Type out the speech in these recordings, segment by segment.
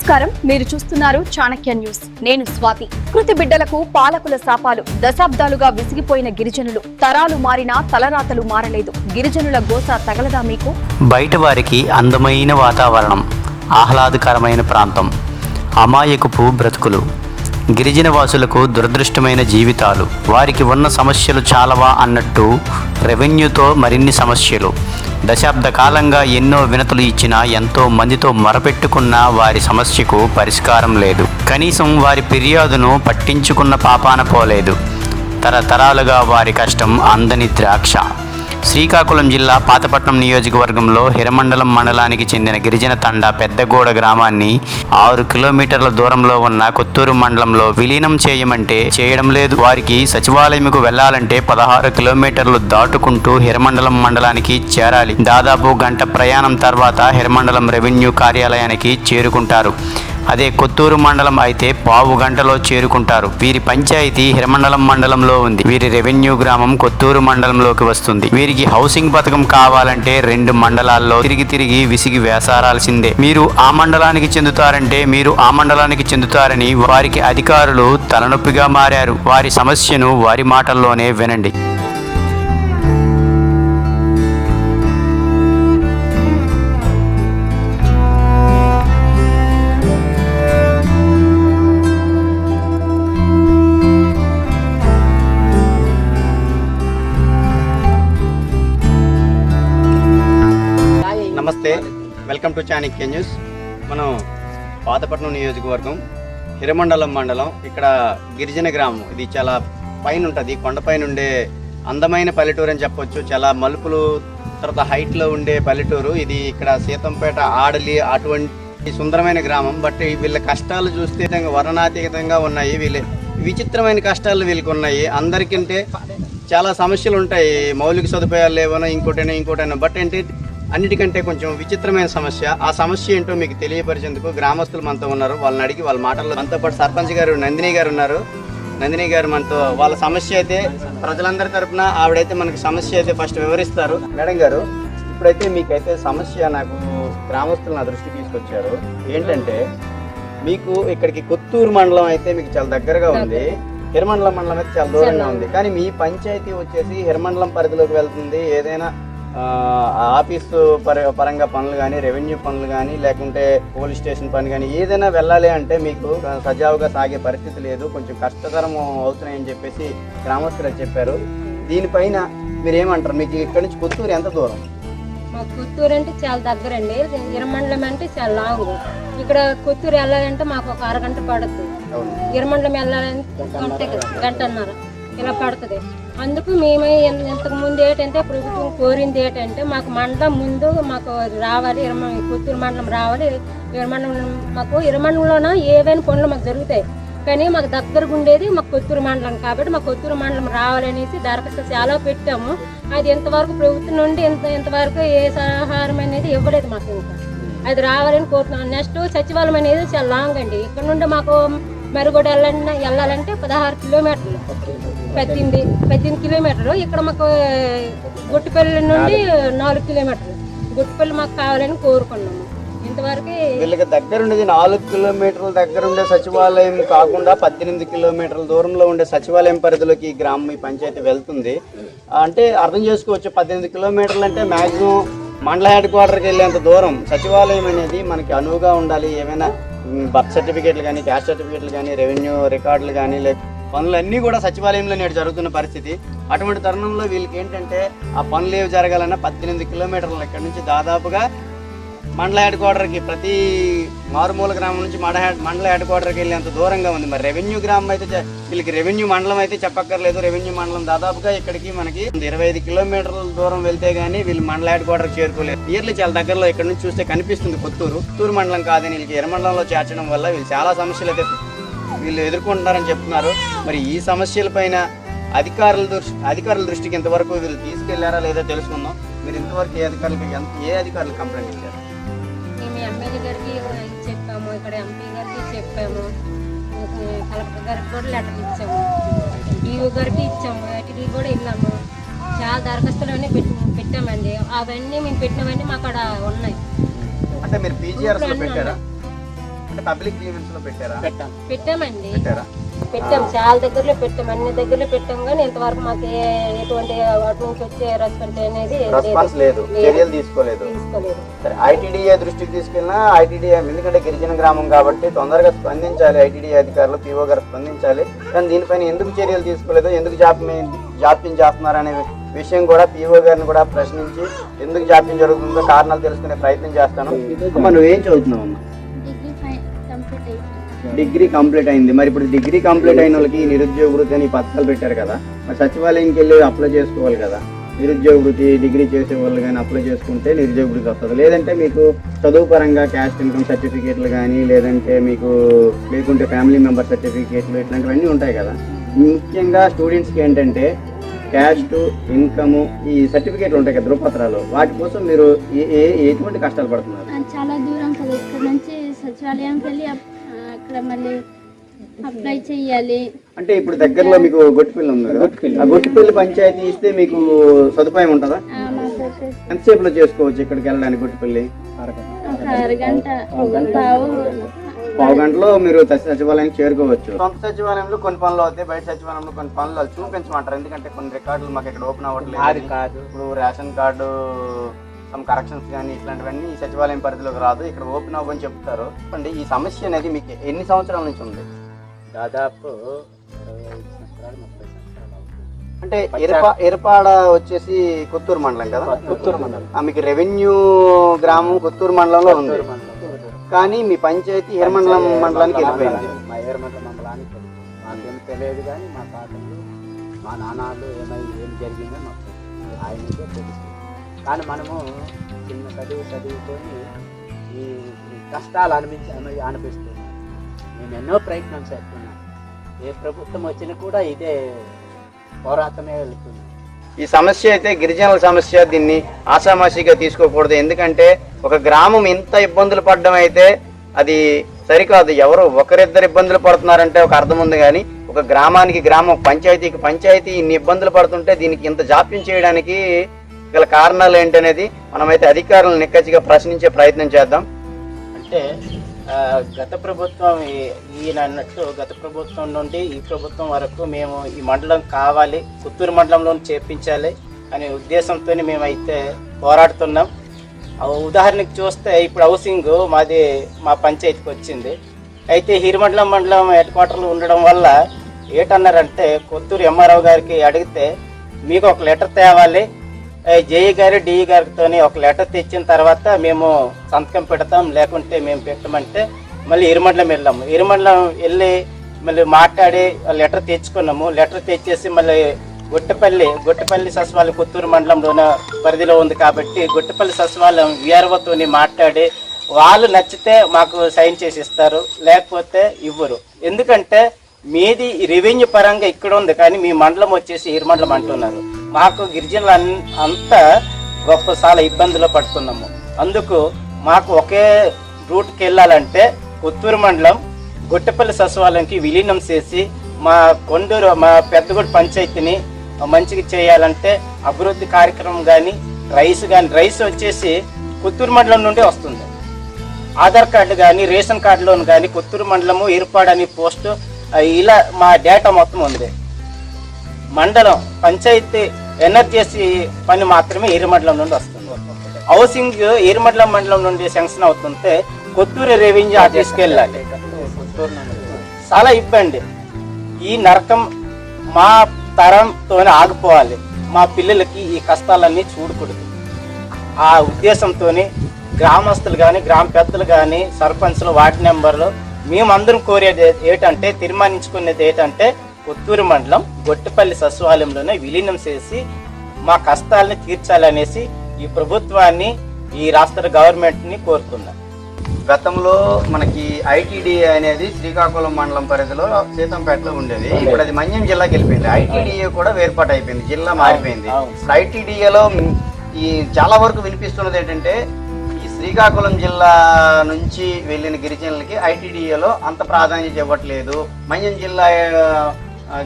నమస్కారం, మీరు చూస్తున్నారు చాణక్య న్యూస్. నేను స్వాతి. కృతి బిడ్డలకు పాలకుల శాపాలు. దశాబ్దాలుగా విసిగిపోయిన గిరిజనులు. తరాలు మారినా తలరాతలు మారలేదు. గిరిజనుల గోస తగలదా మీకు? బయట వారికి అందమైన వాతావరణం, ఆహ్లాదకరమైన ప్రాంతం, అమాయకపు బ్రతుకులు. గిరిజన వాసులకు దురదృష్టమైన జీవితాలు. వారికి ఉన్న సమస్యలు చాలవా అన్నట్టు రెవెన్యూతో మరిన్ని సమస్యలు. దశాబ్ద కాలంగా ఎన్నో వినతులు ఇచ్చినా, ఎంతో మందితో మొరపెట్టుకున్నా వారి సమస్యకు పరిష్కారం లేదు. కనీసం వారి ఫిర్యాదును పట్టించుకున్న పాపాన పోలేదు. తరతరాలుగా వారి కష్టం అందని ద్రాక్ష. శ్రీకాకుళం జిల్లా పాతపట్నం నియోజకవర్గంలో హిరమండలం మండలానికి చెందిన గిరిజన తండా పెద్దగూడ గ్రామాన్ని 6 కిలోమీటర్ల దూరంలో ఉన్న కొత్తూరు మండలంలో విలీనం చేయమంటే చేయడం లేదు. వారికి సచివాలయంకు వెళ్లాలంటే 16 కిలోమీటర్లు దాటుకుంటూ హిరమండలం మండలానికి చేరాలి. దాదాపు గంట ప్రయాణం తర్వాత హిరమండలం రెవెన్యూ కార్యాలయానికి చేరుకుంటారు. అదే కొత్తూరు మండలం అయితే పావు గంటలో చేరుకుంటారు. వీరి పంచాయతీ హిరమండలం మండలంలో ఉంది. వీరి రెవెన్యూ గ్రామం కొత్తూరు మండలంలోకి వస్తుంది. వీరికి హౌసింగ్ పథకం కావాలంటే 2 మండలాల్లో తిరిగి విసిగి వేసారాల్సిందే. మీరు ఆ మండలానికి చెందుతారంటే మీరు ఆ మండలానికి చెందుతారని వారికి అధికారులు తలనొప్పిగా మారారు. వారి సమస్యను వారి మాటల్లోనే వినండి. నమస్తే, వెల్కమ్ టు చాణక్య న్యూస్. మనం పాతపట్నం నియోజకవర్గం హిరమండలం మండలం. ఇక్కడ గిరిజన గ్రామం. ఇది చాలా పైన ఉంటుంది, కొండపైన ఉండే అందమైన పల్లెటూరు అని చెప్పొచ్చు. చాలా మలుపులు తర్వాత హైట్లో ఉండే పల్లెటూరు ఇది. ఇక్కడ సీతంపేట, ఆడలి అటువంటి సుందరమైన గ్రామం. బట్ వీళ్ళ కష్టాలు చూస్తే వర్ణనాతీతంగా ఉన్నాయి. వీళ్ళ విచిత్రమైన కష్టాలు వీళ్ళకి ఉన్నాయి. అందరికంటే చాలా సమస్యలు ఉంటాయి. మౌలిక సదుపాయాలు లేవనో ఇంకోటైనా బట్ ఏంటి అన్నిటికంటే కొంచెం విచిత్రమైన సమస్య. ఆ సమస్య ఏంటో మీకు తెలియపరిచేందుకు గ్రామస్తులు మనతో ఉన్నారు. వాళ్ళని అడిగి వాళ్ళ మాటల్లో మనతో పాటు సర్పంచ్ గారు నందిని గారు ఉన్నారు. నందిని గారు మనతో వాళ్ళ సమస్య అయితే ప్రజలందరి తరపున ఆవిడైతే మనకి సమస్య అయితే ఫస్ట్ వివరిస్తారు. మేడం గారు, ఇప్పుడైతే మీకైతే సమస్య నాకు గ్రామస్తులు నా దృష్టికి తీసుకొచ్చారు. ఏంటంటే మీకు ఇక్కడికి కొత్తూరు మండలం అయితే మీకు చాలా దగ్గరగా ఉంది, హిరమండలం మండలం అయితే చాలా దూరంగా ఉంది. కానీ మీ పంచాయతీ వచ్చేసి హిరమండలం పరిధిలోకి వెళ్తుంది. ఏదైనా ఆఫీసు పరంగా పనులు కానీ, రెవెన్యూ పనులు కానీ, లేకుంటే పోలీస్ స్టేషన్ పని కానీ ఏదైనా వెళ్ళాలి అంటే మీకు సజావుగా సాగే పరిస్థితి లేదు. కొంచెం కష్టతరం అవుతున్నాయని చెప్పేసి గ్రామస్తులు చెప్పారు. దీనిపైన మీరేమంటారు? మీకు ఇక్కడ నుంచి కొత్తూరు ఎంత దూరం? మాకు కొత్తూరు అంటే చాలా దగ్గర అండి. హిరమండలం అంటే చాలా లాంగ్. ఇక్కడ కొత్తూరు వెళ్ళాలంటే మాకు ఒక అరగంట పడుతుంది. హిరమండలం వెళ్ళాలంటే గంటన్నర ఇలా పడుతుంది. అందుకు మేమే ఇంతకు ముందు ఏంటంటే ప్రభుత్వం కోరింది ఏంటంటే మాకు మండలం ముందు మాకు రావాలి, కొత్తూరు మండలం రావాలి. మాకు హిరమండలంలోన ఏవైనా పనులు మాకు జరుగుతాయి. కానీ మాకు దగ్గరగా ఉండేది మాకు కొత్తూరు మండలం కాబట్టి మాకు కొత్తూరు మండలం రావాలనేసి దరఖాస్తు చాలా పెట్టాము. అది ఇంతవరకు ప్రభుత్వం నుండి ఇంతవరకు ఏ సహాయం అనేది ఇవ్వలేదు మాకు. ఇంకా అది రావాలని కోరుతున్నాం. నెక్స్ట్ సచివాలయం అనేది చాలా లాంగ్ అండి. ఇక్కడ నుండి మాకు మరుగుడు వెళ్ళాలంటే 16 కిలోమీటర్లు, 18 కిలోమీటర్లు. ఇక్కడ మాకు గుట్టుపల్లి నుండి 4 కిలోమీటర్లు. గుట్టుపల్లి మాకు కావాలని కోరుకున్నాము. ఇంతవరకు వీళ్ళకి దగ్గర ఉండేది 4 కిలోమీటర్ల దగ్గర ఉండే సచివాలయం కాకుండా 18 కిలోమీటర్ల దూరంలో ఉండే సచివాలయం పరిధిలోకి ఈ గ్రామం, ఈ పంచాయతీ వెళ్తుంది. అంటే అర్థం చేసుకోవచ్చు, 18 కిలోమీటర్లు అంటే మ్యాక్సిమం మండల హెడ్ క్వార్టర్కి వెళ్ళేంత దూరం. సచివాలయం అనేది మనకి అనువుగా ఉండాలి. ఏమైనా బర్త్ సర్టిఫికేట్లు కానీ, క్యాస్ట్ సర్టిఫికేట్లు కానీ, రెవెన్యూ రికార్డులు కానీ, లేక పనులన్నీ కూడా సచివాలయంలో నేడు జరుగుతున్న పరిస్థితి. అటువంటి తరుణంలో వీళ్ళకి ఏంటంటే ఆ పనులు ఏవి జరగాలన్నా 18 కిలోమీటర్లు ఇక్కడ నుంచి దాదాపుగా మండల హెడ్ క్వార్టర్కి, ప్రతి మారుమూల గ్రామం నుంచి మండల హెడ్ క్వార్టర్కి వెళ్ళేంత దూరంగా ఉంది. మరి రెవెన్యూ గ్రామం అయితే వీళ్ళకి రెవెన్యూ మండలం అయితే చెప్పక్కర్లేదు. రెవెన్యూ మండలం దాదాపుగా ఇక్కడికి మనకి 25 కిలోమీటర్ల దూరం వెళ్తే గానీ వీళ్ళు మండల హెడ్ క్వార్టర్కి చేరుకోలేదు. ఇయర్లీ చాలా దగ్గరలో ఇక్కడ నుంచి చూస్తే కనిపిస్తుంది కొత్తూరు మండలం కాదని వీళ్ళకి హిరమండలంలో చేర్చడం వల్ల వీళ్ళు చాలా సమస్యలు అయితే వీళ్ళు ఎదుర్కొంటున్నారని చెప్తున్నారు. మరి ఈ సమస్యల పైన అధికారుల దృష్టికి ఇంతవరకు వీళ్ళు తీసుకెళ్లారా లేదా తెలుసుకుందాం. మీరు ఇంతవరకు ఏ అధికారులు కంప్లైంట్ ఇచ్చారు? మేము ఎమ్మెల్యే గారికి చెప్పాము, ఇక్కడ ఎంపీ గారికి చెప్పాము, కలెక్టర్ గారికి కూడా లెటర్ ఇచ్చాము, ఈఓ గారికి ఇచ్చాము, వాటికి కూడా వెళ్ళాము. చాలా దరఖాస్తులు అన్నీ పెట్టామండి. అవన్నీ మేము పెట్టినవన్నీ మాకు అక్కడ ఉన్నాయి. అంటే మీరు పీజీఆర్స్ లో పెట్టారా? అంటే పబ్లిక్ ఈవెంట్స్ లో పెట్టారా? పెట్టామండి, పెట్టారా? పెట్టాం, చాలా దగ్గరలో పెట్టాం, అన్ని దగ్గరలో పెట్టాం, కానీ ఇంతవరకు మాకు ఎటువంటి అటు నుంచి వచ్చే రెస్పాన్స్ అనేది రెస్పాన్స్ లేదు, చర్యలు తీసుకోలేదు. తీసుకోలేదు. సరే, ఐటీడీఏ దృష్టికి తీసుకెళ్ళినా ఐటీడీఏ ఎందుకంటే గిరిజన గ్రామం కాబట్టి తొందరగా స్పందించాలి, ఐటీడీఏ అధికారులు పీఓ గారు స్పందించాలి. కానీ దీనిపైన ఎందుకు చర్యలు తీసుకోలేదు, ఎందుకు జాప్యం చేస్తున్నారు అనే విషయం కూడా పీఓ గారిని కూడా ప్రశ్నించి ఎందుకు జాప్యం జరుగుతుందో కారణాలు తెలుసుకునే ప్రయత్నం చేస్తాను. అమ్మా, నువ్వేం చదువుతున్నావు అమ్మా? డిగ్రీ కంప్లీట్ అయింది. మరి ఇప్పుడు డిగ్రీ కంప్లీట్ అయిన వాళ్ళకి నిరుద్యోగ వృత్తి అని పథకాలు పెట్టారు కదా, మరి సచివాలయంకి వెళ్ళి అప్లై చేసుకోవాలి కదా. నిరుద్యోగ వృత్తి డిగ్రీ చేసే వాళ్ళు కానీ అప్లై చేసుకుంటే నిరుద్యోగ వృత్తి వస్తుంది. లేదంటే మీకు చదువు పరంగా క్యాస్ట్ ఇన్కమ్ సర్టిఫికేట్లు కానీ, లేదంటే మీకు లేకుంటే ఫ్యామిలీ మెంబర్ సర్టిఫికేట్లు ఇట్లాంటివన్నీ ఉంటాయి కదా. ముఖ్యంగా స్టూడెంట్స్కి ఏంటంటే క్యాస్ట్ ఇన్కమ్ ఈ సర్టిఫికేట్లు ఉంటాయి కదా, ధృవపత్రాలు, వాటి కోసం మీరు ఎటువంటి కష్టాలు పడుతున్నారు? చాలా దూరం కదా, ఇక్కడ నుంచి సచివాలయంకి వెళ్ళి అక్కడ మళ్ళీ అప్లై చేయాలి. అంటే ఇప్పుడు దగ్గరలో మీకు గొట్టిపల్లి ఉంది కదా, ఆ గొట్టిపల్లి పంచాయతీ ఇస్తే మీకు సదుపాయం ఉంటుందా? ఎంతసేపులో చేసుకోవచ్చు ఇక్కడికి వెళ్ళడానికి? గొట్టిపల్లి ఒక అరగంట, పావు గంటలో మీరు సచివాలయానికి చేరుకోవచ్చు. సొంత సచివాలయంలో కొన్ని పనులు అవుతాయి, బయట సచివాలయంలో కొన్ని పనులు అది చూపించమంటారు. ఎందుకంటే కొన్ని రికార్డులు మాకు ఇక్కడ ఓపెన్ అవ్వట్లేదు. ఇప్పుడు రేషన్ కార్డు సమ్ కరెక్షన్స్ కానీ ఇట్లాంటివన్నీ ఈ సచివాలయం పరిధిలోకి రాదు, ఇక్కడ ఓపెన్ అవ్వని చెప్తారు. అండి, ఈ సమస్య అనేది మీకు ఎన్ని సంవత్సరాల నుంచి ఉంది? దాదాపు అంటే ఎరపాడ వచ్చేసి కొత్తూరు మండలం కదా, కొత్తూరు మండలం. మీకు రెవెన్యూ గ్రామం కొత్తూరు మండలంలో ఉంది, కానీ మీ పంచాయతీ హిరమండలం మండలానికి వెళ్ళిపోయింది. మా హిరమండలం మండలానికి మాకేం తెలియదు, కానీ మా తాతలు మా నాన్నలు ఏం జరిగిందో మాకు ఆయనకే తెలుసు. కానీ మనము చిన్న చదువుకొని ఈ కష్టాలు అనిపిస్తుంది. నేను ఎన్నో ప్రయత్నం చేస్తున్నాను, ఏ ప్రభుత్వం వచ్చినా కూడా ఇదే పోరాటమే వెళ్తుంది. ఈ సమస్య అయితే గిరిజనుల సమస్య, దీన్ని ఆషామాషిగా తీసుకోకూడదు. ఎందుకంటే ఒక గ్రామం ఇంత ఇబ్బందులు పడడం అయితే అది సరికాదు. ఎవరు ఒకరిద్దరు ఇబ్బందులు పడుతున్నారంటే ఒక అర్థం ఉంది, కానీ ఒక గ్రామానికి గ్రామం, పంచాయతీకి పంచాయతీ ఇన్ని ఇబ్బందులు పడుతుంటే దీనికి ఇంత జాప్యం చేయడానికి గల కారణాలు ఏంటనేది మనమైతే అధికారులను నిక్కచ్చిగా ప్రశ్నించే ప్రయత్నం చేద్దాం. అంటే గత ప్రభుత్వం ఈయన అన్నట్టు గత ప్రభుత్వం నుండి ఈ ప్రభుత్వం వరకు మేము ఈ మండలం కావాలి, పుత్తూరు మండలంలో చేర్పించాలి అనే ఉద్దేశంతో మేమైతే పోరాడుతున్నాం. ఉదాహరణకు చూస్తే ఇప్పుడు హౌసింగ్ మాది మా పంచాయతీకి వచ్చింది. అయితే హిరమండలం మండలం హెడ్ క్వార్టర్లో ఉండడం వల్ల ఏటన్నారంటే కొత్తూరు ఎంఆర్ఓ గారికి అడిగితే మీకు ఒక లెటర్ తేవాలి, జేఈ గారు డిఈ గారితో ఒక లెటర్ తెచ్చిన తర్వాత మేము సంతకం పెడతాం, లేకుంటే మేము పెట్టమంటే మళ్ళీ ఇరుమండలం వెళ్ళాము. ఇరుమండలం వెళ్ళి మళ్ళీ మాట్లాడి లెటర్ తెచ్చుకున్నాము. లెటర్ తెచ్చేసి మళ్ళీ గొట్టపల్లి సచివాలయం కొత్తూరు మండలంలోన పరిధిలో ఉంది కాబట్టి గొట్టపల్లి సచివాలయం వీఆర్ఓతో మాట్లాడి వాళ్ళు నచ్చితే మాకు సైన్ చేసి ఇస్తారు, లేకపోతే ఇవ్వరు. ఎందుకంటే మీది రెవెన్యూ పరంగా ఇక్కడ ఉంది, కానీ మీ మండలం వచ్చేసి ఇరుమండలం అంటున్నారు. మాకు గిరిజనులు అంతా చాలా ఇబ్బందులు పడుతున్నాము. అందుకు మాకు ఒకే రూట్కి వెళ్ళాలంటే కొత్తూరు మండలం గొట్టపల్లి సచివాలయంకి విలీనం చేసి మా పెద్దగొడ్డు పంచాయతీని మంచిగా చేయాలంటే అభివృద్ధి కార్యక్రమం కానీ రైస్ వచ్చేసి కొత్తూరు మండలం నుండి వస్తుంది. ఆధార్ కార్డు కానీ రేషన్ కార్డులోను కానీ కొత్తూరు మండలము ఏర్పాడు అని పోస్టు ఇలా మా డేటా మొత్తం ఉంది. మండలం పంచాయతీ ఎనర్జీ పని మాత్రమే ఏరుమండలం నుండి వస్తుంది. హౌసింగ్ ఏరుమండలం మండలం నుండి శాంక్షన్ అవుతుంటే కొత్తూరు రెవెన్యూ ఆఫీస్కి వెళ్ళాలి. చాలా ఇబ్బంది. ఈ నరకం మా తరంతోనే ఆగిపోవాలి. మా పిల్లలకి ఈ కష్టాలన్నీ చూడకూడదు. ఆ ఉద్దేశంతో గ్రామస్తులు కానీ గ్రామ పెద్దలు కానీ సర్పంచ్లు వార్డు మెంబర్లు మేమందరం కోరేది ఏంటంటే తీర్మానించుకునేది ఏంటంటే కొత్తూరు మండలం గొట్టపల్లి సచివాలయంలోనే విలీనం చేసి మా కష్టాలని తీర్చాలనేసి ఈ ప్రభుత్వాన్ని ఈ రాష్ట్ర గవర్నమెంట్ని కోరుతున్నాం. గతంలో మనకి ఐటీడీఏ అనేది శ్రీకాకుళం మండలం పరిధిలో సీతంపేటలో ఉండేది. ఇప్పుడు అది మన్యం జిల్లాకి వెళ్ళిపోయింది. ఐటీడీఏ కూడా వేర్పాటు అయిపోయింది, జిల్లా మారిపోయింది. ఐటీడీఏలో ఈ చాలా వరకు వినిపిస్తున్నది ఏంటంటే ఈ శ్రీకాకుళం జిల్లా నుంచి వెళ్ళిన గిరిజనులకి ఐటీడీఏలో అంత ప్రాధాన్యత ఇవ్వట్లేదు, మన్యం జిల్లా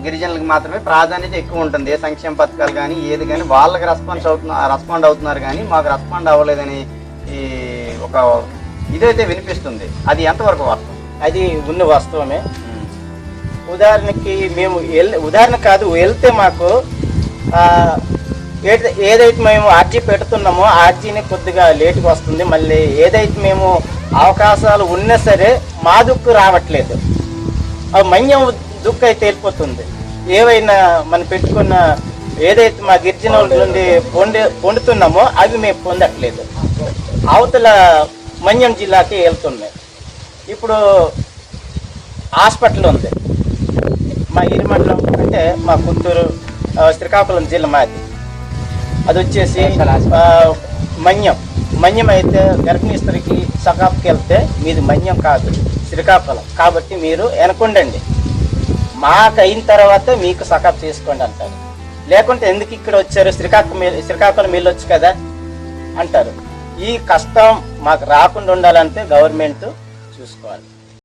గిరిజనులకు మాత్రమే ప్రాధాన్యత ఎక్కువ ఉంటుంది. ఏ సంక్షేమ పథకాలు కానీ ఏది కానీ వాళ్ళకి రెస్పాండ్ అవుతున్నారు కానీ మాకు రెస్పాండ్ అవ్వలేదని ఈ ఒక ఇదైతే వినిపిస్తుంది. అది ఎంతవరకు వాస్తవం? అది ఉన్న వాస్తవమే. ఉదాహరణకి మేము ఉదాహరణ కాదు, వెళ్తే మాకు ఏదైతే మేము ఆర్జీ పెడుతున్నామో ఆర్జీని కొద్దిగా లేటుగా వస్తుంది. మళ్ళీ ఏదైతే మేము అవకాశాలు ఉన్నా సరే మా దుక్కు రావట్లేదు. ఆ మన్యం దుక్కు అయితే వెళ్ళిపోతుంది. ఏవైనా మనం పెట్టుకున్న ఏదైతే మా గిరిజనుల నుండి పొందుతున్నామో అవి మేము పొందట్లేదు. అవతల మన్యం జిల్లాకి వెళ్తున్నాయి. ఇప్పుడు హాస్పిటల్ ఉంది మా ఇరిమండలం, అంటే మా పుత్తూరు శ్రీకాకుళం జిల్లా మాది. అది వచ్చేసి మన్యం అయితే గర్భిణీ స్త్రీకి సకాప్కి వెళ్తే మీది మన్యం కాదు, శ్రీకాకుళం. కాబట్టి మీరు వెనకుండండి, మాకు అయిన తర్వాత మీకు సకాప్ చేసుకోండి అంటారు. లేకుంటే ఎందుకు ఇక్కడ వచ్చారు, శ్రీకాకుళం వెళ్ళొచ్చు కదా అంటారు. ఈ కష్టం మాకు రాకుండా ఉండాలంటే గవర్నమెంట్ చూసుకోవాలి.